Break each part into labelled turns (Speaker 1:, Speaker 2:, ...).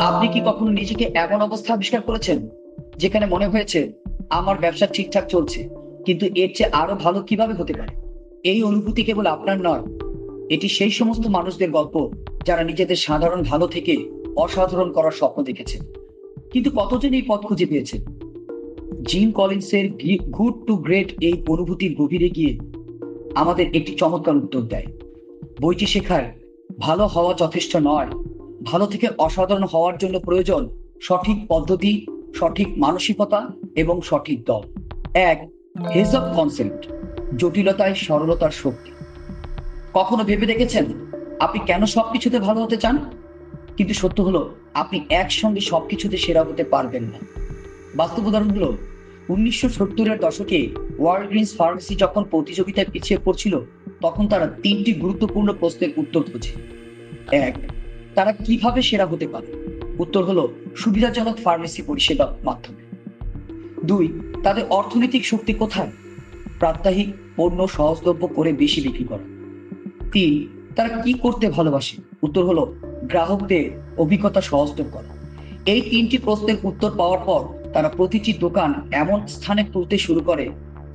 Speaker 1: আপনি কি কখনো নিজেকে এমন অবস্থা আবিষ্কার করেছেন যেখানে মনে হয়েছে আমার ব্যবসা ঠিকঠাক চলছে, কিন্তু এর চেয়ে আরো ভালো কিভাবে হতে পারে? এই অনুভূতি কেবল আপনার নয়, এটি সেই সমস্ত মানুষদের গল্প যারা নিজেদের সাধারণ ভালো থেকে অসাধারণ করার স্বপ্ন দেখেছে। কিন্তু কতজন এই পথ খুঁজে পেয়েছে? জিম কলিন্সের গুড টু গ্রেট এই অনুভূতির গভীরে গিয়ে আমাদের একটি চমৎকার উত্তর দেয়। বইটি শেখায় ভালো হওয়া যথেষ্ট নয়, ভালো থেকে অসাধারণ হওয়ার জন্য প্রয়োজন সঠিক পদ্ধতি, সঠিক মানসিকতা এবং সঠিক দল। এক, হেজ অফ কনসেপ্ট, জটিলতায় সরলতার শক্তি। কখনো ভেবে দেখেছেন আপনি কেন সবকিছুতে ভালো হতে চান? কিন্তু সত্য হলো আপনি একসঙ্গে সবকিছুতে সেরা হতে পারবেন না। বাস্তব উদাহরণ হলো 1970-এর দশকে ওয়ালগ্রিনস ফার্মেসি যখন প্রতিযোগিতায় পিছিয়ে পড়ছিল, তখন তারা তিনটি গুরুত্বপূর্ণ প্রশ্নের উত্তর খোঁজে। এক, তারা কিভাবে সেরা হতে পারে? উত্তর হলো সুবিধাজনক ফার্মেসি পরিষেবার মাধ্যমে। দুই, তাদের অর্থনৈতিক শক্তি কোথায়? প্রাত্যহিক পণ্য সহজলভ্য করে বেশি বিক্রি করা। তিন, তারা কি করতে ভালোবাসে? উত্তর হলো গ্রাহকদের অভিজ্ঞতা সহজলভ্য করা। এই তিনটি প্রশ্নের উত্তর পাওয়ার পর তারা প্রতিটি দোকান এমন স্থানে খুলতে শুরু করে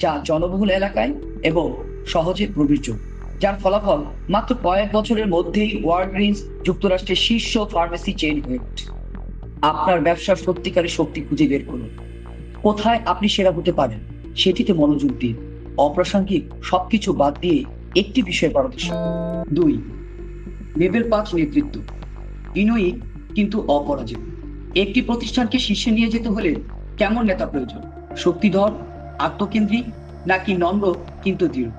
Speaker 1: যা জনবহুল এলাকায় এবং সহজে প্রবেশযোগ্য, যার ফলাফল মাত্র কয়েক বছরের মধ্যেই ওয়ালগ্রিনস যুক্তরাষ্ট্রের শীর্ষ ফার্মেসি চেইন হয়ে ওঠে। আপনার ব্যবসার সত্যিকারের শক্তি খুঁজে বের করুন। কোথায় আপনি সেরা হতে পারেন সেটিতে মনোযোগ দিন। অপ্রাসঙ্গিক সবকিছু বাদ দিয়ে একটি বিষয়ে পারদর্শী। দুই, লেভেল 5 নেতৃত্ব, বিনয়ী কিন্তু অপরাজেয়। একটি প্রতিষ্ঠানকে শীর্ষে নিয়ে যেতে হলে কেমন নেতা প্রয়োজন? শক্তিধর, আত্মকেন্দ্রিক, নাকি নম্র কিন্তু দৃঢ়?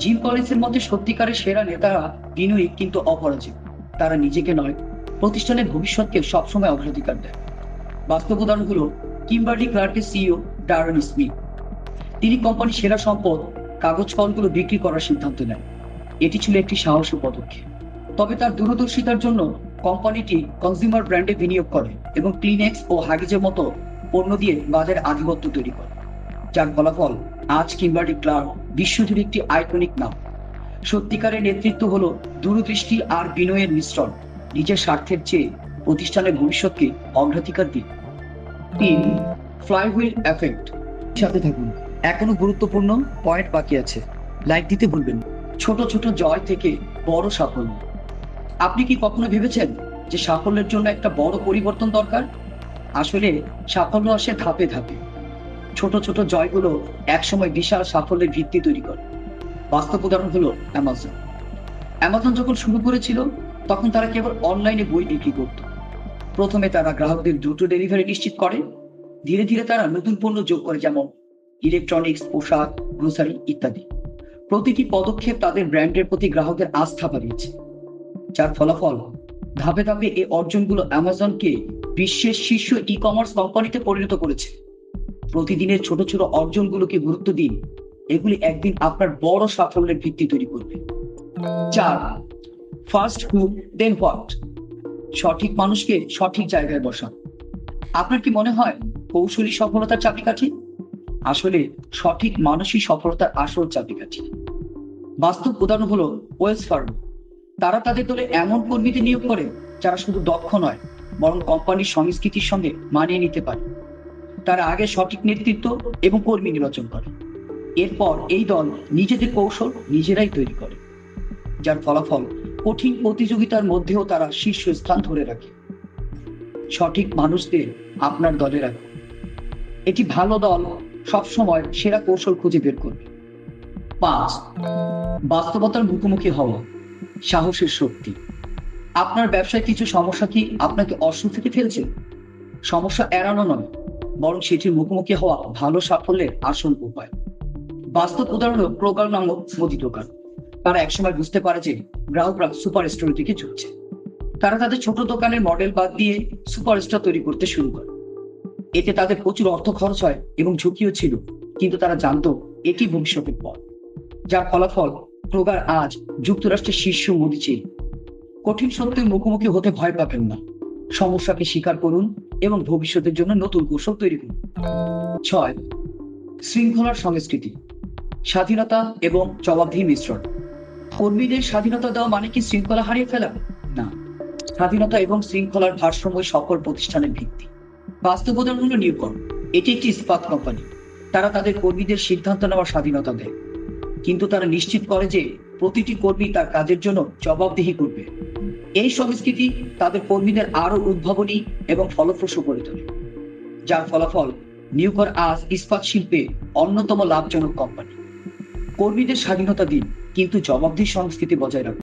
Speaker 1: জিম কলিন্সের মধ্যে সত্যিকারের সেরা নেতারা বিনয়ী কিন্তু অপরাজেয়। তারা নিজেকে নয়, প্রতিষ্ঠানের ভবিষ্যৎকে সবসময় অগ্রাধিকার দেয়। বাস্তব উদাহরণ হলো কিম্বার্লি ক্লার্কের সিইও ডারন স্মিথ। তিনি কোম্পানির সেরা সম্পদ কাগজ কলগুলো বিক্রি করার সিদ্ধান্ত নেন। এটি ছিল একটি সাহসী পদক্ষেপ, তবে তার দূরদর্শিতার জন্য কোম্পানিটি কনজিউমার ব্র্যান্ডে বিনিয়োগ করে এবং ক্লিনেক্স ও হাগিজের মতো পণ্য দিয়ে বাজারে আধিপত্য তৈরি করে, যার ফলাফল আজ কিম্বার্লি ক্লার্ক বিশ্বজুড়ে একটি আইকনিক নাম। সত্যিকারের নেতৃত্ব হলো দূরদৃষ্টি আর বিনয়ের মিশ্রণ। নিজের স্বার্থের চেয়ে প্রতিষ্ঠানের ভবিষ্যৎকে অগ্রাধিকার দিন। তিন, ফ্লাইহুইল এফেক্ট, সাথে থাকুন, এখনো গুরুত্বপূর্ণ পয়েন্ট বাকি আছে। লাইক দিতে ভুলবেন না। ছোট ছোট জয় থেকে বড় সাফল্য। আপনি কি কখনো ভেবেছেন যে সাফল্যের জন্য একটা বড় পরিবর্তন দরকার? আসলে সাফল্য আসে ধাপে ধাপে। ছোট ছোট জয়গুলো একসময় বিশাল সাফল্যের ভিত্তি তৈরি করে। বাস্তব উদাহরণ হলো অ্যামাজন। অ্যামাজন যখন শুরু করেছিল তখন তারা কেবল অনলাইনে বই বিক্রি করত। প্রথমে তারা গ্রাহকদের দ্রুত ডেলিভারি নিশ্চিত করে। ধীরে ধীরে তারা নতুন পণ্য যোগ করে, যেমন ইলেকট্রনিক্স, পোশাক, গ্রোসারি ইত্যাদি। প্রতিটি পদক্ষেপ তাদের ব্র্যান্ডের প্রতি গ্রাহকদের আস্থা বাড়িয়েছে, যার ফলাফল ধাপে ধাপে এই অর্জনগুলো অ্যামাজনকে বিশ্বের শীর্ষ ই কমার্স কোম্পানিতে পরিণত করেছে। প্রতিদিনের ছোট ছোট অর্জনগুলোকে গুরুত্ব দিন, এগুলি একদিন আপনার বড় সাফল্যের ভিত্তি তৈরি করবে। চার, ফার্স্ট হু দেন হোয়াট, সঠিক মানুষকে সঠিক জায়গায় বসান। আপনার কি মনে হয় কৌশলী সফলতার চাবিকাঠি? আসলে সঠিক মানুষই সফলতার আসল চাবিকাঠি। বাস্তব উদাহরণ হলো ওয়েলস ফার্গো। তারা তাদের দলে এমন কর্মীদের নিয়োগ করে যারা শুধু দক্ষ নয়, বরং কোম্পানির সংস্কৃতির সঙ্গে মানিয়ে নিতে পারে। তারা আগে সঠিক নেতৃত্ব এবং কর্মী নির্বাচন করে, এরপর এই দল নিজেদের কৌশল নিজেরাই তৈরি করে, যার ফলাফল কঠিন প্রতিযোগিতার মধ্যেও তারা শীর্ষ স্থান ধরে রাখে। সঠিক মানুষদের আপনার দলে রাখুন। এটি ভালো দল সবসময় সেরা কৌশল খুঁজে বের করবে। পাঁচ, বাস্তবতার মুখোমুখি হওয়া, সাহসের শক্তি। আপনার ব্যবসায় কিছু সমস্যা কি আপনাকে অস্বস্তিতে ফেলছে? সমস্যা এড়ানো নয়, বরং সেটির মুখোমুখি হওয়া ভালো সাফল্যের আসল উপায়। বাস্তব উদাহরণ হলো প্রকার নামক মুদি দোকান। তারা একসময় বুঝতে পারে যে গ্রাহকরা সুপার স্টোরের দিকে ঝুঁকছে। তারা তাদের ছোট দোকানের মডেল বাদ দিয়ে সুপার স্টোর তৈরি করতে শুরু করে। এতে তাদের প্রচুর অর্থ খরচ হয় এবং ঝুঁকিও ছিল, কিন্তু তারা জানতো এটি ভবিষ্যতের পথ, যার ফলাফল ক্রোগার আজ যুক্তরাষ্ট্রের শীর্ষ মুদি চেইন। কঠিন সত্যের মুখোমুখি হতে ভয় পাবেন না, সমস্যাকে স্বীকার করুন এবং ভবিষ্যতের জন্য নতুন কৌশল তৈরি করুন। ছয়, শৃঙ্খলার সংস্কৃতি, স্বাধীনতা এবং জবাবদিহি মিশ্রণ। কর্মীদের স্বাধীনতা দেওয়া মানে কি শৃঙ্খলা হারিয়ে ফেলা? না, স্বাধীনতা এবং শৃঙ্খলার ভারসাম্যই সকল প্রতিষ্ঠানের ভিত্তি। বাস্তবতা হলো নিউকন। এটি একটি ইস্পাত কোম্পানি। তারা তাদের কর্মীদের সিদ্ধান্ত নেওয়ার স্বাধীনতা দেয়, কিন্তু তারা নিশ্চিত করে যে প্রতিটি কর্মী তার কাজের জন্য জবাবদিহি করবে। এই সংস্কৃতি তাদের কর্মীদের আরো উদ্ভাবনী এবং ফলপ্রসূ করে তোলে, যার ফলাফল নিউকন আজ ইস্পাত শিল্পে অন্যতম লাভজনক কোম্পানি। কর্মীদের স্বাধীনতা দিন, কিন্তু জবাবদিহি সংস্কৃতি বজায় রাখুন।